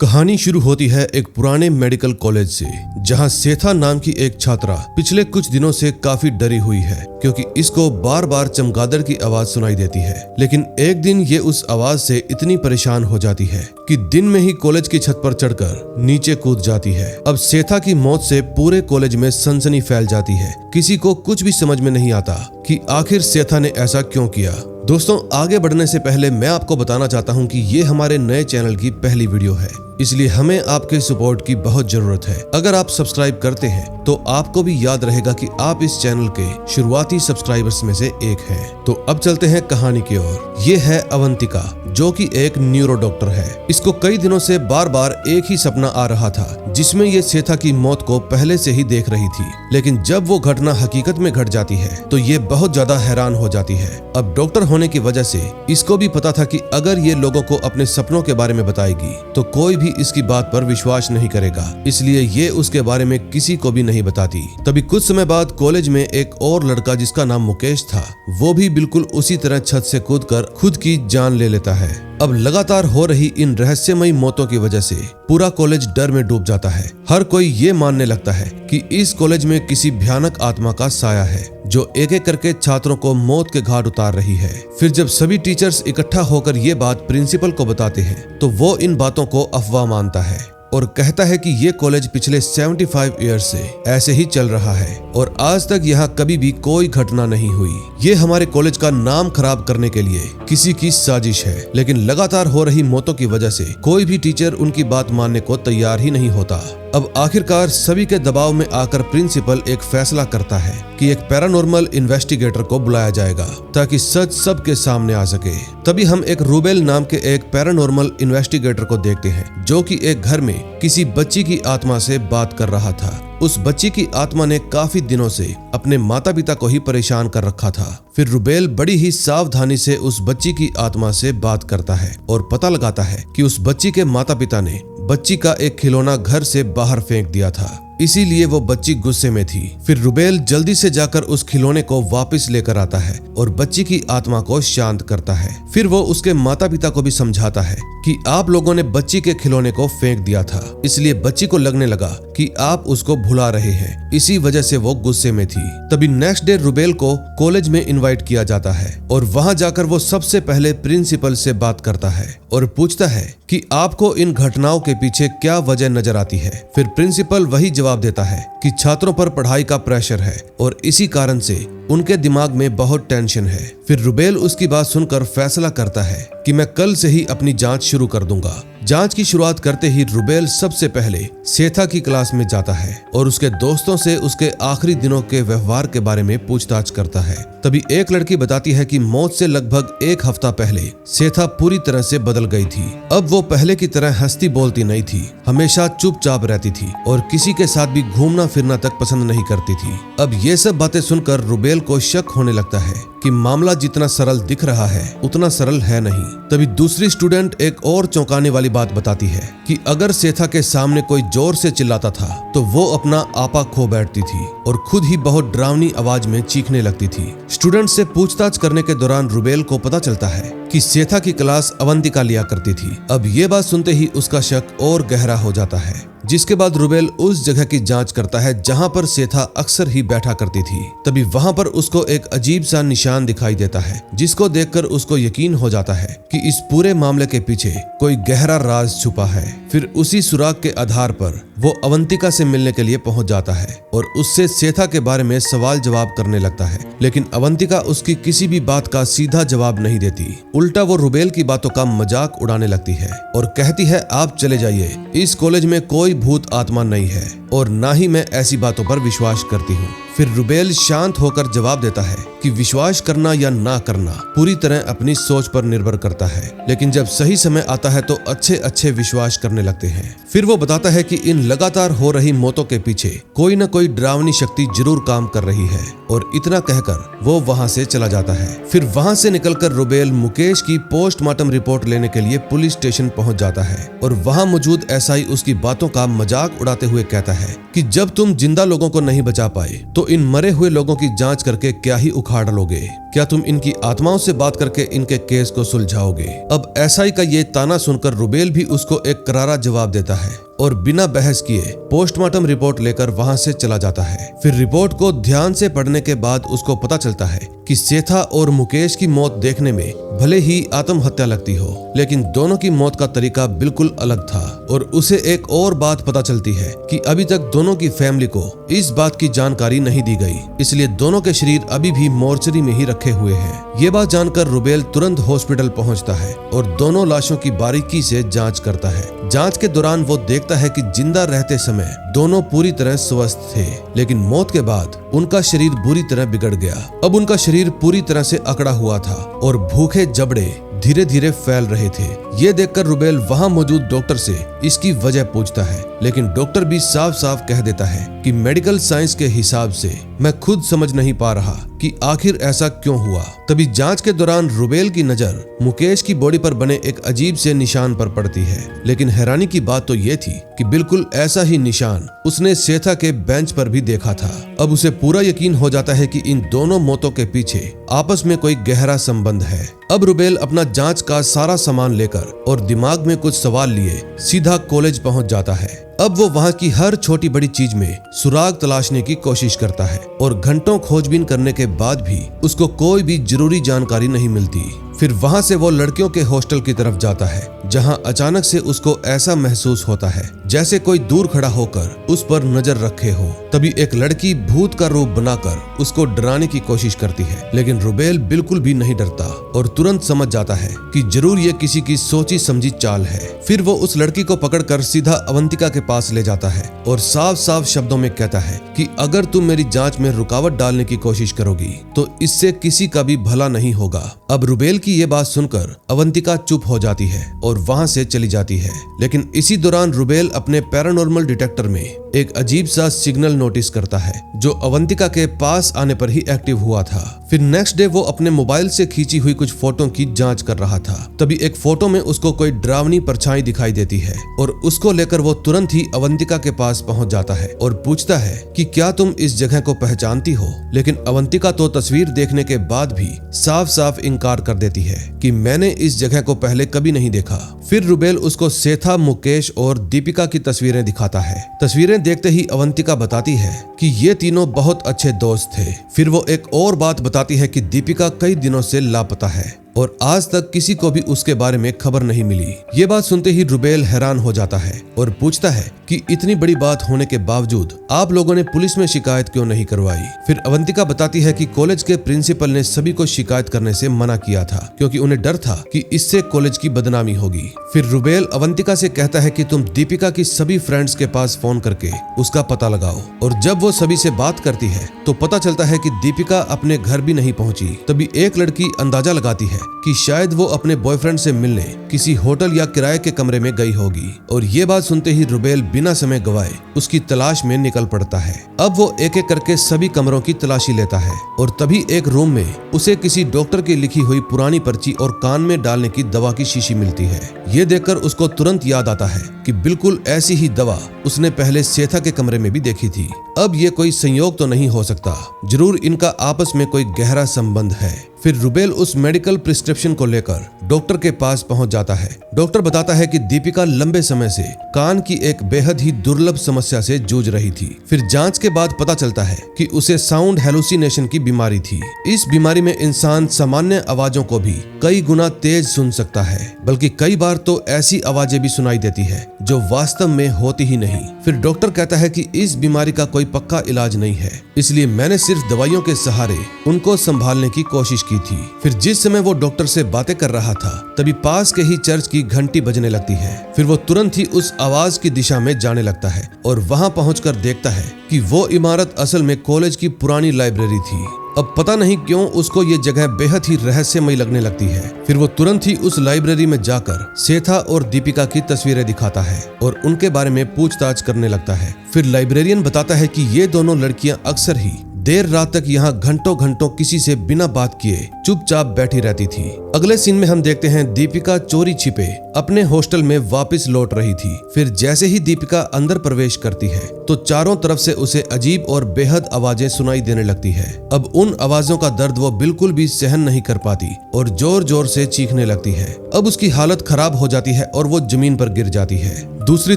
कहानी शुरू होती है एक पुराने मेडिकल कॉलेज से, जहां सेथा नाम की एक छात्रा पिछले कुछ दिनों से काफी डरी हुई है क्योंकि इसको बार बार चमगादड़ की आवाज सुनाई देती है। लेकिन एक दिन ये उस आवाज से इतनी परेशान हो जाती है कि दिन में ही कॉलेज की छत पर चढ़कर नीचे कूद जाती है। अब सेथा की मौत से पूरे कॉलेज में सनसनी फैल जाती है। किसी को कुछ भी समझ में नहीं आता कि आखिर सेथा ने ऐसा क्यों किया। दोस्तों, आगे बढ़ने से पहले मैं आपको बताना चाहता हूं कि ये हमारे नए चैनल की पहली वीडियो है, इसलिए हमें आपके सपोर्ट की बहुत जरूरत है। अगर आप सब्सक्राइब करते हैं तो आपको भी याद रहेगा कि आप इस चैनल के शुरुआती सब्सक्राइबर्स में से एक हैं। तो अब चलते हैं कहानी की ओर। ये है अवंतिका, जो कि एक न्यूरो डॉक्टर है। इसको कई दिनों से बार बार एक ही सपना आ रहा था, जिसमें ये सेथा की मौत को पहले से ही देख रही थी। लेकिन जब वो घटना हकीकत में घट जाती है तो ये बहुत ज्यादा हैरान हो जाती है। अब डॉक्टर होने की वजह से इसको भी पता था कि अगर ये लोगों को अपने सपनों के बारे में बताएगी तो कोई भी इसकी बात पर विश्वास नहीं करेगा, इसलिए ये उसके बारे में किसी को भी नहीं बताती। तभी कुछ समय बाद कॉलेज में एक और लड़का जिसका नाम मुकेश था, वो भी बिल्कुल उसी तरह छत से कूदकर खुद की जान ले लेता है। अब लगातार हो रही इन रहस्यमयी मौतों की वजह से पूरा कॉलेज डर में डूब जाता है। हर कोई ये मानने लगता है कि इस कॉलेज में किसी भयानक आत्मा का साया है जो एक एक करके छात्रों को मौत के घाट उतार रही है। फिर जब सभी टीचर्स इकट्ठा होकर ये बात प्रिंसिपल को बताते हैं तो वो इन बातों को अफवाह मानता है और कहता है कि ये कॉलेज पिछले 75 ईयर्स से ऐसे ही चल रहा है और आज तक यहाँ कभी भी कोई घटना नहीं हुई। ये हमारे कॉलेज का नाम खराब करने के लिए किसी की साजिश है। लेकिन लगातार हो रही मौतों की वजह से कोई भी टीचर उनकी बात मानने को तैयार ही नहीं होता। अब आखिरकार सभी के दबाव में आकर प्रिंसिपल एक फैसला करता है कि एक पैरानॉर्मल इन्वेस्टिगेटर को बुलाया जाएगा ताकि सच सबके सामने आ सके। तभी हम एक रूबेल नाम के एक पैरानॉर्मल इन्वेस्टिगेटर को देखते हैं, जो कि एक घर में किसी बच्ची की आत्मा से बात कर रहा था। उस बच्ची की आत्मा ने काफी दिनों से अपने माता पिता को ही परेशान कर रखा था। फिर रूबेल बड़ी ही सावधानी से उस बच्ची की आत्मा से बात करता है और पता लगाता है कि उस बच्ची के माता पिता ने बच्ची का एक खिलौना घर से बाहर फेंक दिया था, इसीलिए वो बच्ची गुस्से में थी। फिर रूबेल जल्दी से जाकर उस खिलौने को वापस लेकर आता है और बच्ची की आत्मा को शांत करता है। फिर वो उसके माता पिता को भी समझाता है कि आप लोगों ने बच्ची के खिलौने को फेंक दिया था, इसलिए बच्ची को लगने लगा कि आप उसको भुला रहे हैं, इसी वजह से वो गुस्से में थी। तभी नेक्स्ट डे रूबेल को कॉलेज में इनवाइट किया जाता है और वहां जाकर वो सबसे पहले प्रिंसिपल से बात करता है और पूछता है कि आपको इन घटनाओं के पीछे क्या वजह नजर आती है। फिर प्रिंसिपल वही जवाब देता है कि छात्रों पर पढ़ाई का प्रेशर है और इसी कारण से उनके दिमाग में बहुत टेंशन है। फिर रूबेल उसकी बात सुनकर फैसला करता है कि मैं कल से ही अपनी जांच शुरू कर दूंगा। जांच की शुरुआत करते ही रूबेल सबसे पहले सेथा की क्लास में जाता है और उसके दोस्तों से उसके आखिरी दिनों के व्यवहार के बारे में पूछताछ करता है। तभी एक लड़की बताती है कि मौत से लगभग एक हफ्ता पहले सेथा पूरी तरह से बदल गई थी। अब वो पहले की तरह हंसती बोलती नहीं थी, हमेशा चुपचाप रहती थी और किसी के साथ भी घूमना फिरना तक पसंद नहीं करती थी। अब ये सब बातें सुनकर रूबेल को शक होने लगता है कि मामला जितना सरल दिख रहा है उतना सरल है नहीं। तभी दूसरी स्टूडेंट एक और चौंकाने वाली बात बताती है कि अगर सेथा के सामने कोई जोर से चिल्लाता था तो वो अपना आपा खो बैठती थी और खुद ही बहुत डरावनी आवाज में चीखने लगती थी। स्टूडेंट से पूछताछ करने के दौरान रूबेल को पता चलता है कि सेथा की क्लास अवंतिका लिया करती थी। अब ये बात सुनते ही उसका शक और गहरा हो जाता है, जिसके बाद रूबेल उस जगह की जांच करता है जहां पर सेथा अक्सर ही बैठा करती थी। तभी वहां पर उसको एक अजीब सा निशान दिखाई देता है, जिसको देखकर उसको यकीन हो जाता है कि इस पूरे मामले के पीछे कोई गहरा राज छुपा है। फिर उसी सुराग के आधार पर वो अवंतिका से मिलने के लिए पहुंच जाता है और उससे सेथा के बारे में सवाल जवाब करने लगता है। लेकिन अवंतिका उसकी किसी भी बात का सीधा जवाब नहीं देती, उल्टा वो रूबेल की बातों का मजाक उड़ाने लगती है और कहती है आप चले जाइए, इस कॉलेज में कोई भूत आत्मा नहीं है और ना ही मैं ऐसी बातों पर विश्वास करती हूँ। फिर रूबेल शांत होकर जवाब देता है कि विश्वास करना या ना करना पूरी तरह अपनी सोच पर निर्भर करता है, लेकिन जब सही समय आता है तो अच्छे अच्छे विश्वास करने लगते हैं। फिर वो बताता है कि इन लगातार हो रही मौतों के पीछे कोई न कोई डरावनी शक्ति जरूर काम कर रही है और इतना कहकर वो वहां से चला जाता है। फिर वहां से निकलकर रूबेल मुकेश की पोस्टमार्टम रिपोर्ट लेने के लिए पुलिस स्टेशन पहुंच जाता है और वहां मौजूद एसआई उसकी बातों का मजाक उड़ाते हुए कहता है कि जब तुम जिंदा लोगों को नहीं बचा पाए तो इन मरे हुए लोगों की जांच करके क्या ही उखाड़ लोगे? क्या तुम इनकी आत्माओं से बात करके इनके केस को सुलझाओगे? अब एसआई का ये ताना सुनकर रुबेल भी उसको एक करारा जवाब देता है और बिना बहस किए पोस्टमार्टम रिपोर्ट लेकर वहां से चला जाता है। फिर रिपोर्ट को ध्यान से पढ़ने के बाद उसको पता चलता है कि सेथा और मुकेश की मौत देखने में भले ही आत्महत्या लगती हो, लेकिन दोनों की मौत का तरीका बिल्कुल अलग था। और उसे एक और बात पता चलती है कि अभी तक दोनों की फैमिली को इस बात की जानकारी नहीं दी गई, इसलिए दोनों के शरीर अभी भी मोर्चरी में ही रखे हुए हैं। ये बात जानकर रुबेल तुरंत हॉस्पिटल पहुंचता है और दोनों लाशों की बारीकी से जांच करता है। जांच के दौरान वो देखता है कि जिंदा रहते समय दोनों पूरी तरह स्वस्थ थे, लेकिन मौत के बाद उनका शरीर बुरी तरह बिगड़ गया। अब उनका शरीर पूरी तरह से अकड़ा हुआ था और भूखे जबड़े धीरे धीरे फैल रहे थे। ये देखकर रुबेल वहां मौजूद डॉक्टर से इसकी वजह पूछता है, लेकिन डॉक्टर भी साफ साफ कह देता है कि मेडिकल साइंस के हिसाब से मैं खुद समझ नहीं पा रहा कि आखिर ऐसा क्यों हुआ। तभी जांच के दौरान रुबेल की नजर मुकेश की बॉडी पर बने एक अजीब से निशान पर पड़ती है, लेकिन हैरानी की बात तो ये थी कि बिल्कुल ऐसा ही निशान उसने सेथा के बेंच पर भी देखा था। अब उसे पूरा यकीन हो जाता है कि इन दोनों मौतों के पीछे आपस में कोई गहरा संबंध है। अब रुबेल अपना जांच का सारा सामान लेकर और दिमाग में कुछ सवाल लिए सीधा कॉलेज पहुंच जाता है। अब वो वहां की हर छोटी बड़ी चीज में सुराग तलाशने की कोशिश करता है और घंटों खोजबीन करने के बाद भी उसको कोई भी जरूरी जानकारी नहीं मिलती। फिर वहां से वो लड़कियों के हॉस्टल की तरफ जाता है, जहां अचानक से उसको ऐसा महसूस होता है जैसे कोई दूर खड़ा होकर उस पर नजर रखे हो। तभी एक लड़की भूत का रूप बनाकर उसको डराने की कोशिश करती है, लेकिन रुबेल बिल्कुल भी नहीं डरता और तुरंत समझ जाता है कि जरूर ये किसी की सोची समझी चाल है। फिर वो उस लड़की को पकड़कर सीधा अवंतिका के पास ले जाता है और साफ साफ शब्दों में कहता है कि अगर तुम मेरी जांच में रुकावट डालने की कोशिश करोगी तो इससे किसी का भी भला नहीं होगा। अब रुबेल की ये बात सुनकर अवंतिका चुप हो जाती है और वहां से चली जाती है, लेकिन इसी दौरान रुबेल अपने पैरानॉर्मल डिटेक्टर में एक अजीब सा सिग्नल नोटिस करता है जो अवंतिका के पास आने पर ही एक्टिव हुआ था। फिर नेक्स्ट डे वो अपने मोबाइल से खींची हुई कुछ फोटो की जांच कर रहा था। तभी एक फोटो में उसको कोई डरावनी परछाई दिखाई देती है और उसको लेकर वो तुरंत ही अवंतिका के पास पहुंच जाता है और पूछता है कि क्या तुम इस जगह को पहचानती हो? लेकिन अवंतिका तो तस्वीर देखने के बाद भी साफ साफ इनकार कर देती है कि मैंने इस जगह को पहले कभी नहीं देखा। फिर रुबेल उसको सेथा, मुकेश और दीपिका की तस्वीरें दिखाता है। तस्वीरें देखते ही अवंतिका बताती है कि ये तीनों बहुत अच्छे दोस्त थे। फिर वो एक और बात बताती है कि दीपिका कई दिनों से लापता है और आज तक किसी को भी उसके बारे में खबर नहीं मिली। ये बात सुनते ही रुबेल हैरान हो जाता है और पूछता है कि इतनी बड़ी बात होने के बावजूद आप लोगों ने पुलिस में शिकायत क्यों नहीं करवाई? फिर अवंतिका बताती है कि कॉलेज के प्रिंसिपल ने सभी को शिकायत करने से मना किया था क्योंकि उन्हें डर था कि इससे कॉलेज की बदनामी होगी। फिर रुबेल अवंतिका से कहता है कि तुम दीपिका की सभी फ्रेंड्स के पास फोन करके उसका पता लगाओ, और जब वो सभी से बात करती है तो पता चलता है कि दीपिका अपने घर भी नहीं पहुंची। तभी एक लड़की अंदाजा लगाती है कि शायद वो अपने बॉयफ्रेंड से मिलने किसी होटल या किराए के कमरे में गई होगी, और ये बात सुनते ही रुबेल बिना समय गवाए उसकी तलाश में निकल पड़ता है। अब वो एक एक करके सभी कमरों की तलाशी लेता है और तभी एक रूम में उसे किसी डॉक्टर की लिखी हुई पुरानी पर्ची और कान में डालने की दवा की शीशी मिलती है। ये देखकर उसको तुरंत याद आता है कि बिल्कुल ऐसी ही दवा उसने पहले सेथा के कमरे में भी देखी थी। अब ये कोई संयोग तो नहीं हो सकता, जरूर इनका आपस में कोई गहरा संबंध है। फिर रुबेल उस मेडिकल प्रिस्क्रिप्शन को लेकर डॉक्टर के पास पहुंच जाता है। डॉक्टर बताता है कि दीपिका लंबे समय से कान की एक बेहद ही दुर्लभ समस्या से जूझ रही थी। फिर जांच के बाद पता चलता है कि उसे साउंड हेलुसिनेशन की बीमारी थी। इस बीमारी में इंसान सामान्य आवाजों को भी कई गुना तेज सुन सकता है, बल्कि कई बार तो ऐसी आवाजें भी सुनाई देती है जो वास्तव में होती ही नहीं। फिर डॉक्टर कहता है कि इस बीमारी का कोई पक्का इलाज नहीं है, इसलिए मैंने सिर्फ दवाइयों के सहारे उनको संभालने की कोशिश की थी। फिर जिस समय वो डॉक्टर से बातें कर रहा था तभी पास के ही चर्च की घंटी बजने लगती है। फिर वो तुरंत ही उस आवाज की दिशा में जाने लगता है और वहां पहुंचकर देखता है कि वो इमारत असल में कॉलेज की पुरानी लाइब्रेरी थी। अब पता नहीं क्यों उसको ये जगह बेहद ही रहस्यमयी लगने लगती है। फिर वो तुरंत ही उस लाइब्रेरी में जाकर सेथा और दीपिका की तस्वीरें दिखाता है और उनके बारे में पूछताछ करने लगता है। फिर लाइब्रेरियन बताता है कि ये दोनों लड़कियां अक्सर ही देर रात तक यहाँ घंटों घंटों किसी से बिना बात किए चुपचाप बैठी रहती थी। अगले सीन में हम देखते हैं दीपिका चोरी छिपे अपने हॉस्टल में वापस लौट रही थी। फिर जैसे ही दीपिका अंदर प्रवेश करती है तो चारों तरफ से उसे अजीब और बेहद आवाजें सुनाई देने लगती है। अब उन आवाजों का दर्द वो बिल्कुल भी सहन नहीं कर पाती और जोर जोर से चीखने लगती है। अब उसकी हालत खराब हो जाती है और वो जमीन पर गिर जाती है। दूसरी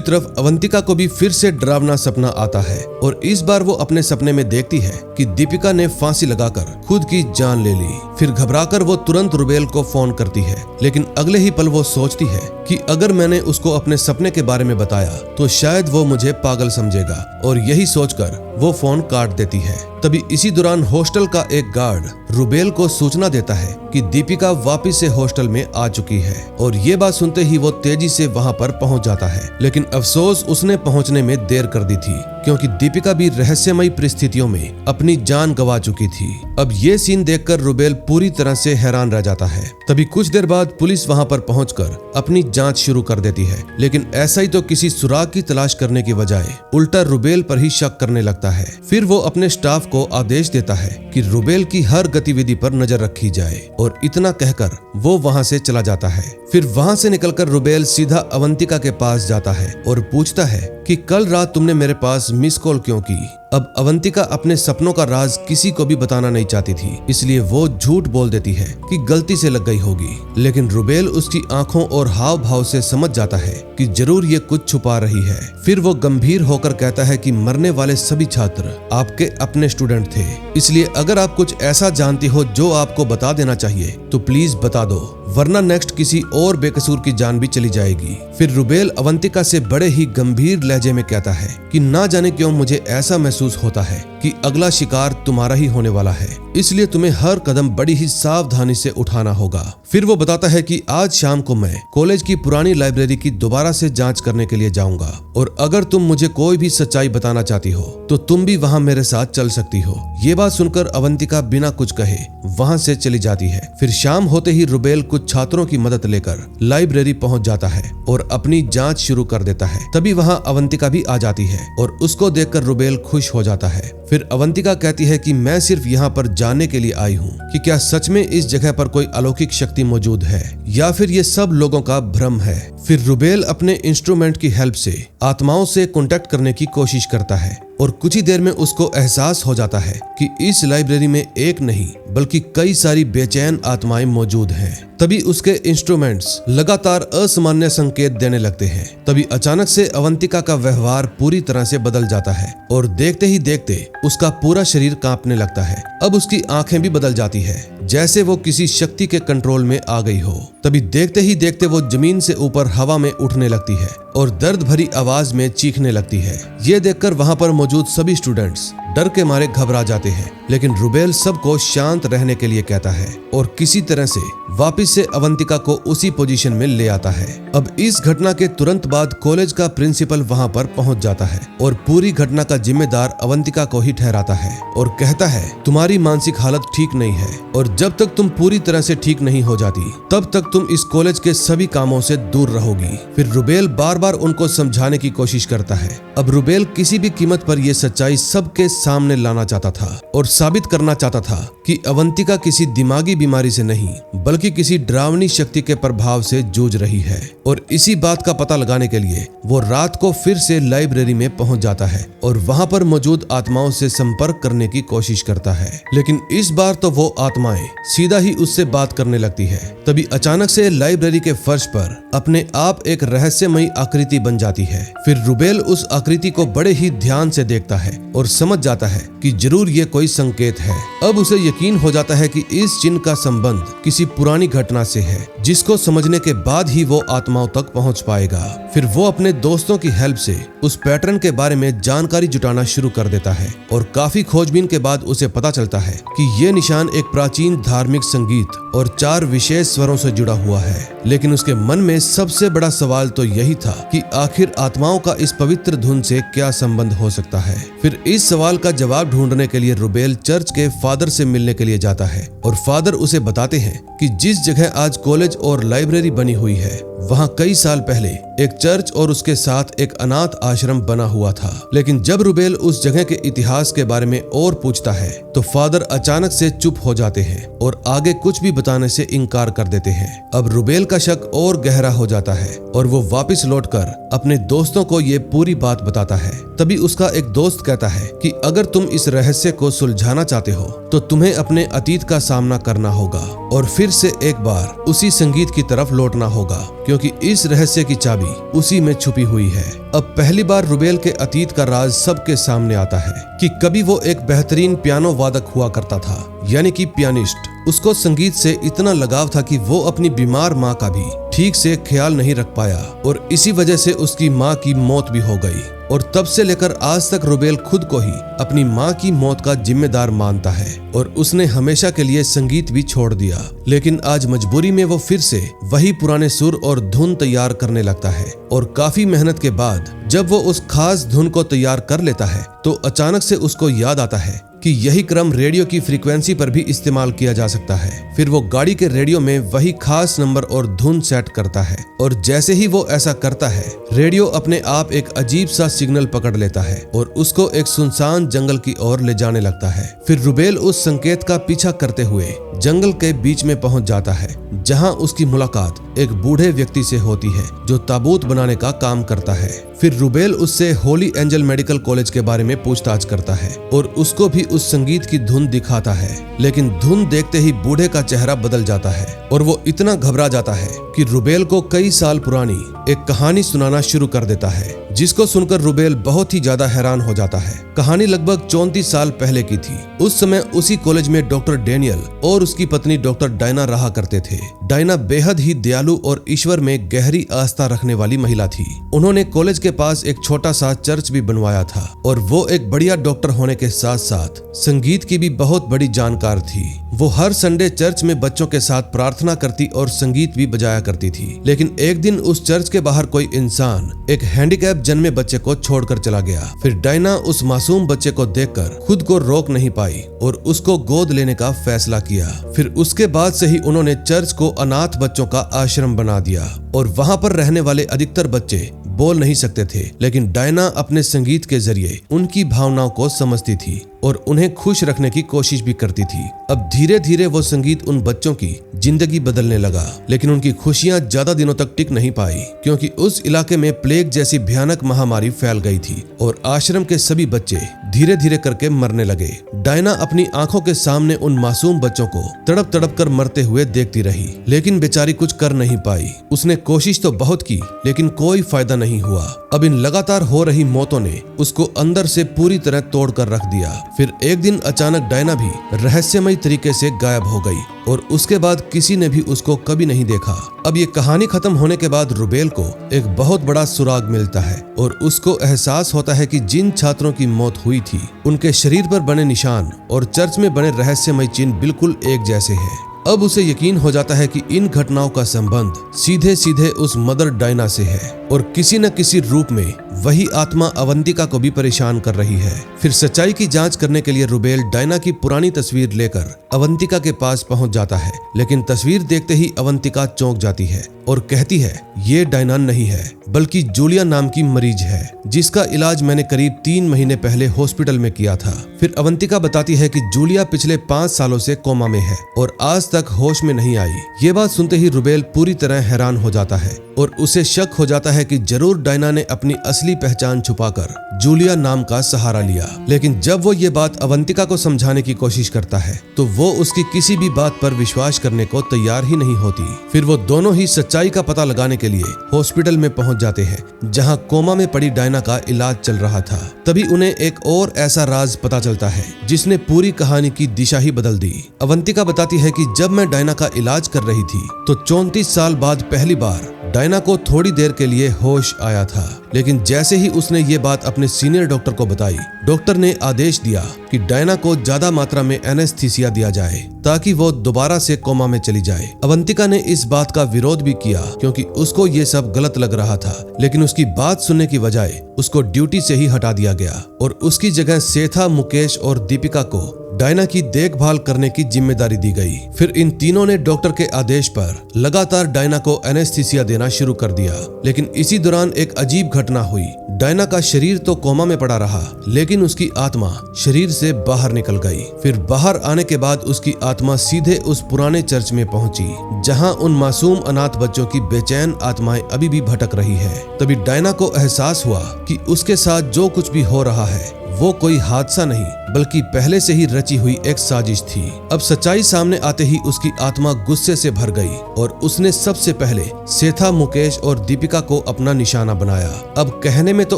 तरफ अवंतिका को भी फिर से डरावना सपना आता है और इस बार वो अपने सपने में देखती है कि दीपिका ने फांसी लगाकर खुद की जान ले ली। फिर घबराकर वो तुरंत रुबेल को फोन करती है, लेकिन अगले ही पल वो सोचती है कि अगर मैंने उसको अपने सपने के बारे में बताया तो शायद वो मुझे पागल समझेगा, और यही सोचकर वो फोन काट देती है। तभी इसी दौरान हॉस्टल का एक गार्ड रुबेल को सूचना देता है कि दीपिका वापस से हॉस्टल में आ चुकी है, और ये बात सुनते ही वो तेजी से वहां पर पहुंच जाता है। लेकिन अफसोस उसने पहुंचने में देर कर दी थी, क्योंकि दीपिका भी रहस्यमयी परिस्थितियों में अपनी जान गंवा चुकी थी। अब ये सीन देखकर रुबेल पूरी तरह से हैरान रह जाता है। तभी कुछ देर बाद पुलिस वहां पर पहुंचकर अपनी जांच शुरू कर देती है, लेकिन ऐसा ही तो किसी सुराग की तलाश करने की बजाय उल्टा रुबेल पर ही शक करने लगता है। फिर वो अपने स्टाफ को आदेश देता है कि रुबेल की हर गतिविधि पर नजर रखी जाए, और इतना कहकर वो वहां से चला जाता है। फिर वहां से निकलकर रुबेल सीधा अवंतिका के पास जाता है और पूछता है कि कल रात तुमने मेरे पास मिस कॉल क्यों की। अब अवंतिका अपने सपनों का राज किसी को भी बताना नहीं चाहती थी, इसलिए वो झूठ बोल देती है कि गलती से लग गई होगी। लेकिन रुबेल उसकी आंखों और हाव भाव से समझ जाता है कि जरूर ये कुछ छुपा रही है। फिर वो गंभीर होकर कहता है कि मरने वाले सभी छात्र आपके अपने स्टूडेंट थे, इसलिए अगर आप कुछ ऐसा जानती हो जो आपको बता देना चाहिए तो प्लीज बता दो, वरना नेक्स्ट किसी और बेकसूर की जान भी चली जाएगी। फिर रुबेल अवंतिका से बड़े ही गंभीर लहजे में कहता है कि ना जाने क्यों मुझे ऐसा महसूस होता है कि अगला शिकार तुम्हारा ही होने वाला है, इसलिए तुम्हें हर कदम बड़ी ही सावधानी से उठाना होगा। फिर वो बताता है कि आज शाम को मैं कॉलेज की पुरानी लाइब्रेरी की दोबारा से जांच करने के लिए जाऊंगा, और अगर तुम मुझे कोई भी सच्चाई बताना चाहती हो तो तुम भी वहां मेरे साथ चल सकती हो। ये बात सुनकर अवंतिका बिना कुछ कहे वहां से चली जाती है। फिर शाम होते ही रुबेल कुछ छात्रों की मदद लेकर लाइब्रेरी पहुंच जाता है और अपनी जांच शुरू कर देता है। तभी वहां अवंतिका भी आ जाती है और उसको देखकर रुबेल खुश हो जाता है। फिर अवंतिका कहती है कि मैं सिर्फ यहाँ पर जानने के लिए आई हूँ कि क्या सच में इस जगह पर कोई अलौकिक शक्ति मौजूद है या फिर ये सब लोगों का भ्रम है। फिर रुबेल अपने इंस्ट्रूमेंट की हेल्प से आत्माओं से कांटेक्ट करने की कोशिश करता है, और कुछ ही देर में उसको एहसास हो जाता है कि इस लाइब्रेरी में एक नहीं बल्कि कई सारी बेचैन आत्माएं मौजूद हैं। तभी उसके इंस्ट्रूमेंट्स लगातार असामान्य संकेत देने लगते हैं। तभी अचानक से अवंतिका का व्यवहार पूरी तरह से बदल जाता है और देखते ही देखते उसका पूरा शरीर कांपने लगता है। अब उसकी आंखें भी बदल जाती है, जैसे वो किसी शक्ति के कंट्रोल में आ गई हो। तभी देखते ही देखते वो जमीन से ऊपर हवा में उठने लगती है और दर्द भरी आवाज में चीखने लगती है। ये देखकर वहां पर मौजूद सभी स्टूडेंट्स डर के मारे घबरा जाते हैं, लेकिन रुबेल सबको शांत रहने के लिए कहता है और किसी तरह से वापस से अवंतिका को उसी पोजीशन में ले आता है। अब इस घटना के तुरंत बाद कॉलेज का प्रिंसिपल वहां पर पहुंच जाता है और पूरी घटना का जिम्मेदार अवंतिका को ही ठहराता है और कहता है तुम्हारी मानसिक हालत ठीक नहीं है, और जब तक तुम पूरी तरह से ठीक नहीं हो जाती तब तक तुम इस कॉलेज के सभी कामों से दूर रहोगी। फिर रुबेल बार बार उनको समझाने की कोशिश करता है। अब रुबेल किसी भी कीमत पर यह सच्चाई सबके सामने लाना चाहता था और साबित करना चाहता था कि अवंतिका किसी दिमागी बीमारी से नहीं बल्कि किसी डरावनी शक्ति के प्रभाव से जूझ रही है। और इसी बात का पता लगाने के लिए वो रात को फिर से लाइब्रेरी में पहुंच जाता है और वहां पर मौजूद आत्माओं से संपर्क करने की कोशिश करता है, लेकिन इस बार तो वो आत्माएं सीधा ही उससे बात करने लगती है। तभी अचानक से लाइब्रेरी के फर्श पर अपने आप एक रहस्यमयी आकृति बन जाती है। फिर रुबेल उस आकृति को बड़े ही ध्यान से देखता है और समझ जाता है कि जरूर ये कोई संकेत है। अब उसे यकीन हो जाता है कि इस चिन्ह का संबंध किसी पुरानी घटना से है, जिसको समझने के बाद ही वो आत्माओं तक पहुंच पाएगा। फिर वो अपने दोस्तों की हेल्प से उस पैटर्न के बारे में जानकारी जुटाना शुरू कर देता है और काफी खोजबीन के बाद उसे पता चलता है कि ये निशान एक प्राचीन धार्मिक संगीत और 4 विशेष स्वरों से जुड़ा हुआ है। लेकिन उसके मन में सबसे बड़ा सवाल तो यही था कि आखिर आत्माओं का इस पवित्र धुन से क्या संबंध हो सकता है। फिर इस सवाल का जवाब ढूंढने के लिए रुबेल चर्च के फादर से मिलने के लिए जाता है और फादर उसे बताते हैं कि जिस जगह आज कॉलेज और लाइब्रेरी बनी हुई है वहाँ कई साल पहले एक चर्च और उसके साथ एक अनाथ आश्रम बना हुआ था। लेकिन जब रुबेल उस जगह के इतिहास के बारे में और पूछता है तो फादर अचानक से चुप हो जाते हैं और आगे कुछ भी बताने से इनकार कर देते हैं। अब रुबेल का शक और गहरा हो जाता है और वो वापस लौटकर अपने दोस्तों को ये पूरी बात बताता है। तभी उसका एक दोस्त कहता है कि अगर तुम इस रहस्य को सुलझाना चाहते हो तो तुम्हें अपने अतीत का सामना करना होगा और फिर से एक बार उसी संगीत की तरफ लौटना होगा, क्योंकि इस रहस्य की चाबी उसी में छुपी हुई है। अब पहली बार रुबेल के अतीत का राज सबके सामने आता है कि कभी वो एक बेहतरीन पियानो वादक हुआ करता था, यानी कि पियानिस्ट। उसको संगीत से इतना लगाव था कि वो अपनी बीमार माँ का भी ठीक से ख्याल नहीं रख पाया और इसी वजह से उसकी माँ की मौत भी हो गई। और तब से लेकर आज तक रुबेल खुद को ही अपनी माँ की मौत का जिम्मेदार मानता है और उसने हमेशा के लिए संगीत भी छोड़ दिया। लेकिन आज मजबूरी में वो फिर से वही पुराने सुर और धुन तैयार करने लगता है और काफी मेहनत के बाद जब वो उस खास धुन को तैयार कर लेता है तो अचानक से उसको याद आता है कि यही क्रम रेडियो की फ्रीक्वेंसी पर भी इस्तेमाल किया जा सकता है। फिर वो गाड़ी के रेडियो में वही खास नंबर और धुन सेट करता है और जैसे ही वो ऐसा करता है रेडियो अपने आप एक अजीब सा सिग्नल पकड़ लेता है और उसको एक सुनसान जंगल की ओर ले जाने लगता है। फिर रुबेल उस संकेत का पीछा करते हुए जंगल के बीच में पहुंच जाता है, जहां उसकी मुलाकात एक बूढ़े व्यक्ति से होती है जो ताबूत बनाने का काम करता है। फिर रुबेल उससे होली एंजल मेडिकल कॉलेज के बारे में पूछताछ करता है और उसको भी उस संगीत की धुन दिखाता है। लेकिन धुन देखते ही बूढ़े का चेहरा बदल जाता है और वो इतना घबरा जाता है कि रुबेल को कई साल पुरानी एक कहानी सुनाना शुरू कर देता है, जिसको सुनकर रुबेल बहुत ही ज्यादा हैरान हो जाता है। कहानी लगभग 34 साल पहले की थी। उस समय उसी कॉलेज में डॉक्टर डेनियल और उसकी पत्नी डॉक्टर डायना रहा करते थे। डायना बेहद ही दयालु और ईश्वर में गहरी आस्था रखने वाली महिला थी। उन्होंने कॉलेज के पास एक छोटा सा चर्च भी बनवाया था और वो एक बढ़िया डॉक्टर होने के साथ साथ संगीत की भी बहुत बड़ी जानकार थी। वो हर संडे चर्च में बच्चों के साथ प्रार्थना करती और संगीत भी बजाया करती थी। लेकिन एक दिन उस चर्च के बाहर कोई इंसान एक हैंडीकैप जन्मे बच्चे को छोड़कर चला गया। फिर डायना उस मासूम बच्चे को देखकर खुद को रोक नहीं पाई और उसको गोद लेने का फैसला किया। फिर उसके बाद से ही उन्होंने चर्च को अनाथ बच्चों का आश्रम बना दिया और वहाँ पर रहने वाले अधिकतर बच्चे बोल नहीं सकते थे, लेकिन डायना अपने संगीत के जरिए उनकी भावनाओं को समझती थी और उन्हें खुश रखने की कोशिश भी करती थी। अब धीरे धीरे वो संगीत उन बच्चों की जिंदगी बदलने लगा, लेकिन उनकी खुशियां ज्यादा दिनों तक टिक नहीं पाई, क्योंकि उस इलाके में प्लेग जैसी भयानक महामारी फैल गई थी और आश्रम के सभी बच्चे धीरे धीरे करके मरने लगे। डायना अपनी आंखों के सामने उन मासूम बच्चों को तड़प तड़प कर मरते हुए देखती रही, लेकिन बेचारी कुछ कर नहीं पाई। उसने कोशिश तो बहुत की, लेकिन कोई फायदा नहीं हुआ। अब इन लगातार हो रही मौतों ने उसको अंदर से पूरी तरह तोड़ कर रख दिया। फिर एक दिन अचानक डायना भी रहस्यमय तरीके से गायब हो गई और उसके बाद किसी ने भी उसको कभी नहीं देखा। अब ये कहानी खत्म होने के बाद रुबेल को एक बहुत बड़ा सुराग मिलता है और उसको एहसास होता है कि जिन छात्रों की मौत हुई थी उनके शरीर पर बने निशान और चर्च में बने रहस्यमय चिन्ह बिल्कुल एक जैसे हैं। अब उसे यकीन हो जाता है कि इन घटनाओं का संबंध सीधे सीधे उस मदर डायना से है और किसी न किसी रूप में वही आत्मा अवंतिका को भी परेशान कर रही है। फिर सच्चाई की जांच करने के लिए रुबेल डायना की पुरानी तस्वीर लेकर अवंतिका के पास पहुंच जाता है, लेकिन तस्वीर देखते ही अवंतिका चौंक जाती है और कहती है ये डायना नहीं है बल्कि जूलिया नाम की मरीज है, जिसका इलाज मैंने करीब 3 महीने पहले हॉस्पिटल में किया था। फिर अवंतिका बताती है कि जूलिया पिछले 5 सालों से कोमा में है और आज तक होश में नहीं आई। ये बात सुनते ही रुबेल पूरी तरह हैरान हो जाता है और उसे शक हो जाता है कि जरूर डायना ने अपनी असली पहचान छुपाकर जूलिया नाम का सहारा लिया। लेकिन जब वो ये बात अवंतिका को समझाने की कोशिश करता है तो वो उसकी किसी भी बात पर विश्वास करने को तैयार ही नहीं होती। फिर वो दोनों ही सच्चाई का पता लगाने के लिए हॉस्पिटल में पहुंच जाते हैं, जहां कोमा में पड़ी डायना का इलाज चल रहा था। तभी उन्हें एक और ऐसा राज पता चलता है जिसने पूरी कहानी की दिशा ही बदल दी। अवंतिका बताती है कि जब मैं डायना का इलाज कर रही थी तो 34 साल बाद पहली बार डायना को थोड़ी देर के लिए होश आया था, लेकिन जैसे ही उसने ये बात अपने सीनियर डॉक्टर को बताई, डॉक्टर ने आदेश दिया कि डायना को ज्यादा मात्रा में एनेस्थीसिया दिया जाए ताकि वो दोबारा से कोमा में चली जाए। अवंतिका ने इस बात का विरोध भी किया क्योंकि उसको ये सब गलत लग रहा था, लेकिन उसकी बात सुनने की बजाय उसको ड्यूटी से ही हटा दिया गया और उसकी जगह सेथा, मुकेश और दीपिका को डायना की देखभाल करने की जिम्मेदारी दी गई। फिर इन तीनों ने डॉक्टर के आदेश पर लगातार डायना को एनेस्थीसिया देना शुरू कर दिया। लेकिन इसी दौरान एक अजीब घटना हुई। डायना का शरीर तो कोमा में पड़ा रहा, लेकिन उसकी आत्मा शरीर से बाहर निकल गई। फिर बाहर आने के बाद उसकी आत्मा सीधे उस पुराने चर्च में पहुंची, जहां उन मासूम अनाथ बच्चों की बेचैन आत्माएं अभी भी भटक रही है। तभी डायना को एहसास हुआ कि उसके साथ जो कुछ भी हो रहा है वो कोई हादसा नहीं, बल्कि पहले से ही रची हुई एक साजिश थी। अब सच्चाई सामने आते ही उसकी आत्मा गुस्से से भर गई और उसने सबसे पहले सेथा, मुकेश और दीपिका को अपना निशाना बनाया। अब कहने में तो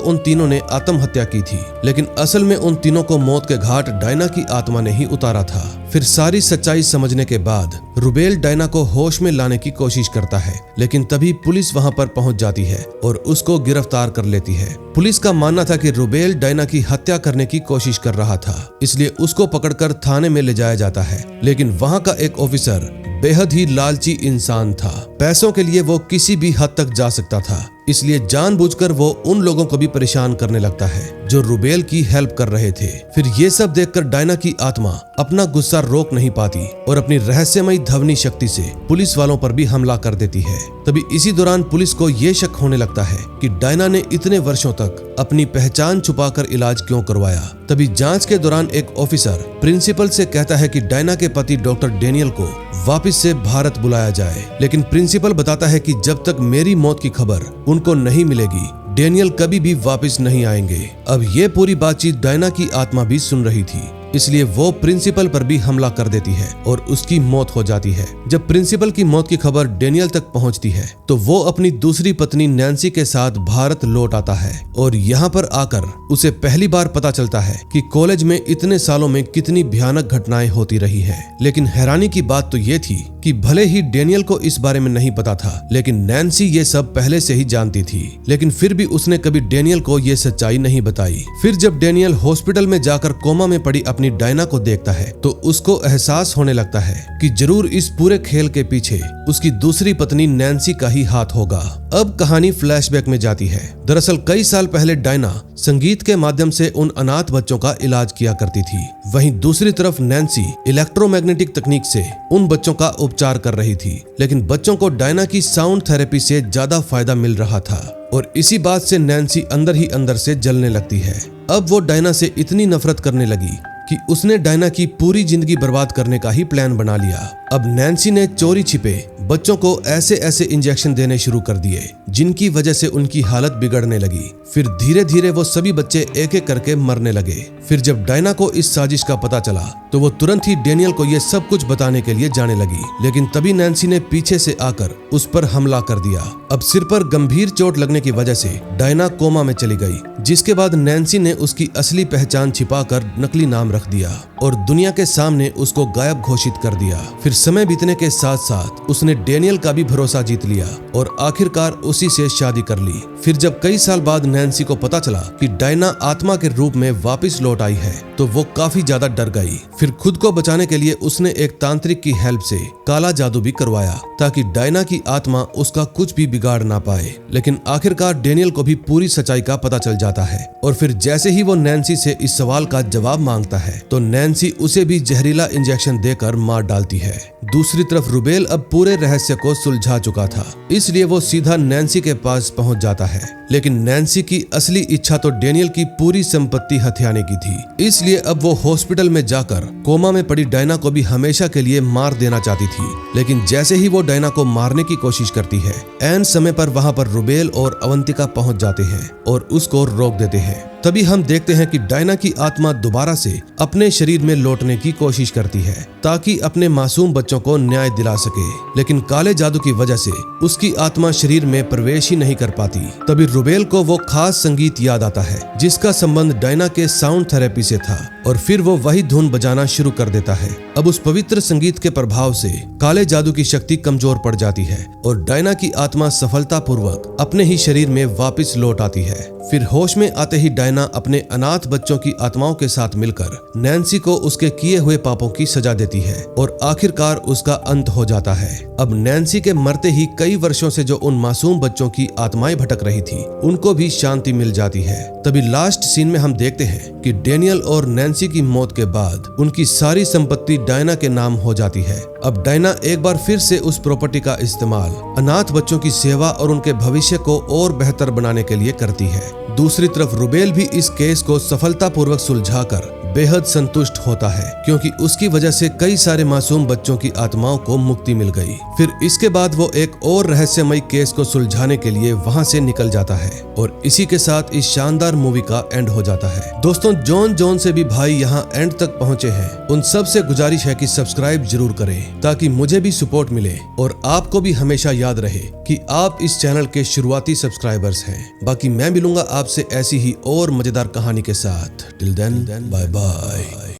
उन तीनों ने आत्महत्या की थी, लेकिन असल में उन तीनों को मौत के घाट डायना की आत्मा ने ही उतारा था। फिर सारी सच्चाई समझने के बाद रुबेल डायना को होश में लाने की कोशिश करता है, लेकिन तभी पुलिस वहां पर पहुंच जाती है और उसको गिरफ्तार कर लेती है। पुलिस का मानना था कि रुबेल डायना की हत्या करने की कोशिश कर रहा था, इसलिए उसको पकड़कर थाने में ले जाया जाता है। लेकिन वहां का एक ऑफिसर बेहद ही लालची इंसान था। पैसों के लिए वो किसी भी हद तक जा सकता था, इसलिए जानबूझकर वो उन लोगों को भी परेशान करने लगता है जो रुबेल की हेल्प कर रहे थे। फिर ये सब देखकर डायना की आत्मा अपना गुस्सा रोक नहीं पाती और अपनी रहस्यमयी ध्वनि शक्ति से पुलिस वालों पर भी हमला कर देती है। तभी इसी दौरान पुलिस को ये शक होने लगता है कि डायना ने इतने वर्षों तक अपनी पहचान छुपाकर इलाज क्यों करवाया। तभी जांच के दौरान एक ऑफिसर प्रिंसिपल से कहता है कि डायना के पति डॉक्टर डेनियल को वापस से भारत बुलाया जाए, लेकिन प्रिंसिपल बताता है कि जब तक मेरी मौत की खबर उनको नहीं मिलेगी, डेनियल कभी भी वापस नहीं आएंगे। अब ये पूरी बातचीत डायना की आत्मा भी सुन रही थी, इसलिए वो प्रिंसिपल पर भी हमला कर देती है और उसकी मौत हो जाती है। जब प्रिंसिपल की मौत की खबर डेनियल तक पहुंचती है तो वो अपनी दूसरी पत्नी नैन्सी के साथ भारत लौट आता है और यहाँ पर आकर उसे पहली बार पता चलता है कि कॉलेज में इतने सालों में कितनी भयानक घटनाएं होती रही है। लेकिन हैरानी की बात तो ये थी कि भले ही डेनियल को इस बारे में नहीं पता था, लेकिन नैन्सी ये सब पहले से ही जानती थी, लेकिन फिर भी उसने कभी डेनियल को ये सच्चाई नहीं बताई। फिर जब डेनियल हॉस्पिटल में जाकर कोमा में पड़ी अपनी डायना को देखता है तो उसको एहसास होने लगता है कि जरूर इस पूरे खेल के पीछे उसकी दूसरी पत्नी नैन्सी का ही हाथ होगा। अब कहानी फ्लैशबैक में जाती है। दरअसल कई साल पहले डायना संगीत के माध्यम से उन अनाथ बच्चों का इलाज किया करती थी, वहीं दूसरी तरफ नैन्सी इलेक्ट्रोमैग्नेटिक तकनीक से उन बच्चों का उपचार कर रही थी। लेकिन बच्चों को डायना की साउंड थेरेपी से ज्यादा फायदा मिल रहा था और इसी बात से नैन्सी अंदर ही अंदर से जलने लगती है। अब वो डायना से इतनी नफरत करने लगी कि उसने डायना की पूरी जिंदगी बर्बाद करने का ही प्लान बना लिया। अब नैन्सी ने चोरी छिपे बच्चों को ऐसे ऐसे इंजेक्शन देने शुरू कर दिए जिनकी वजह से उनकी हालत बिगड़ने लगी। फिर धीरे धीरे वो सभी बच्चे एक एक करके मरने लगे। फिर जब डायना को इस साजिश का पता चला तो वो तुरंत ही डेनियल को ये सब कुछ बताने के लिए जाने लगी, लेकिन तभी नैन्सी ने पीछे से आकर उस पर हमला कर दिया। अब सिर पर गंभीर चोट लगने की वजह से डायना कोमा में चली गई, जिसके बाद नैन्सी ने उसकी असली पहचान छिपाकर नकली नाम रख दिया और दुनिया के सामने उसको गायब घोषित कर दिया। फिर समय बीतने के साथ साथ उसने डेनियल का भी भरोसा जीत लिया और आखिरकार उसी से शादी कर ली। फिर जब कई साल बाद नैन्सी को पता चला कि डायना आत्मा के रूप में वापस लौट आई है तो वो काफी ज्यादा डर गई। फिर खुद को बचाने के लिए उसने एक तांत्रिक की हेल्प से काला जादू भी करवाया ताकि डायना की आत्मा उसका कुछ भी बिगाड़ ना पाए। लेकिन आखिरकार डेनियल को भी पूरी सच्चाई का पता चल जाता है और फिर जैसे ही वो नैन्सी से इस सवाल का जवाब मांगता है तो नैन्सी उसे भी जहरीला इंजेक्शन देकर मार डालती है। दूसरी तरफ रुबेल अब पूरे रहस्य को सुलझा चुका था, इसलिए वो सीधा नैन्सी के पास पहुंच जाता है। लेकिन नैन्सी की असली इच्छा तो डेनियल की पूरी संपत्ति हथियाने की थी, इसलिए अब वो हॉस्पिटल में जाकर कोमा में पड़ी डायना को भी हमेशा के लिए मार देना चाहती थी। लेकिन जैसे ही वो डायना को मारने की कोशिश करती है, ऐन समय पर वहां पर रुबेल और अवंतिका पहुंच जाते हैं और उसको रोक देते हैं। तभी हम देखते हैं कि डायना की आत्मा दोबारा से अपने शरीर में लौटने की कोशिश करती है ताकि अपने मासूम बच्चों को न्याय दिला सके, लेकिन काले जादू की वजह से उसकी आत्मा शरीर में प्रवेश ही नहीं कर पाती। तभी रुबेल को वो खास संगीत याद आता है जिसका संबंध डायना के साउंड थेरेपी से था और फिर वो वही धुन बजाना शुरू कर देता है। अब उस पवित्र संगीत के प्रभाव से काले जादू की शक्ति कमजोर पड़ जाती है और डायना की आत्मा सफलतापूर्वक अपने ही शरीर में वापस लौट आती है। फिर होश में आते ही डायना अपने अनाथ बच्चों की आत्माओं के साथ मिलकर नैन्सी को उसके किए हुए पापों की सजा देती है और आखिरकार उसका अंत हो जाता है। अब नैन्सी के मरते ही कई वर्षों से जो उन मासूम बच्चों की आत्माएं भटक रही थी उनको भी शांति मिल जाती है। तभी लास्ट सीन में हम देखते हैं कि डेनियल और नैन्सी नैन्सी की मौत के बाद उनकी सारी संपत्ति डायना के नाम हो जाती है। अब डायना एक बार फिर से उस प्रॉपर्टी का इस्तेमाल अनाथ बच्चों की सेवा और उनके भविष्य को और बेहतर बनाने के लिए करती है। दूसरी तरफ रुबेल भी इस केस को सफलतापूर्वक सुलझाकर बेहद संतुष्ट होता है, क्योंकि उसकी वजह से कई सारे मासूम बच्चों की आत्माओं को मुक्ति मिल गई। फिर इसके बाद वो एक और रहस्यमयी केस को सुलझाने के लिए वहां से निकल जाता है और इसी के साथ इस शानदार मूवी का एंड हो जाता है। दोस्तों, जॉन से भी भाई यहाँ एंड तक पहुँचे हैं, उन सब से गुजारिश है कि सब्सक्राइब जरूर करें ताकि मुझे भी सपोर्ट मिले और आपको भी हमेशा याद रहे कि आप इस चैनल के शुरुआती सब्सक्राइबर्स हैं। बाकी मैं मिलूंगा आपसे ऐसी ही और मजेदार कहानी के साथ। Till then, bye bye.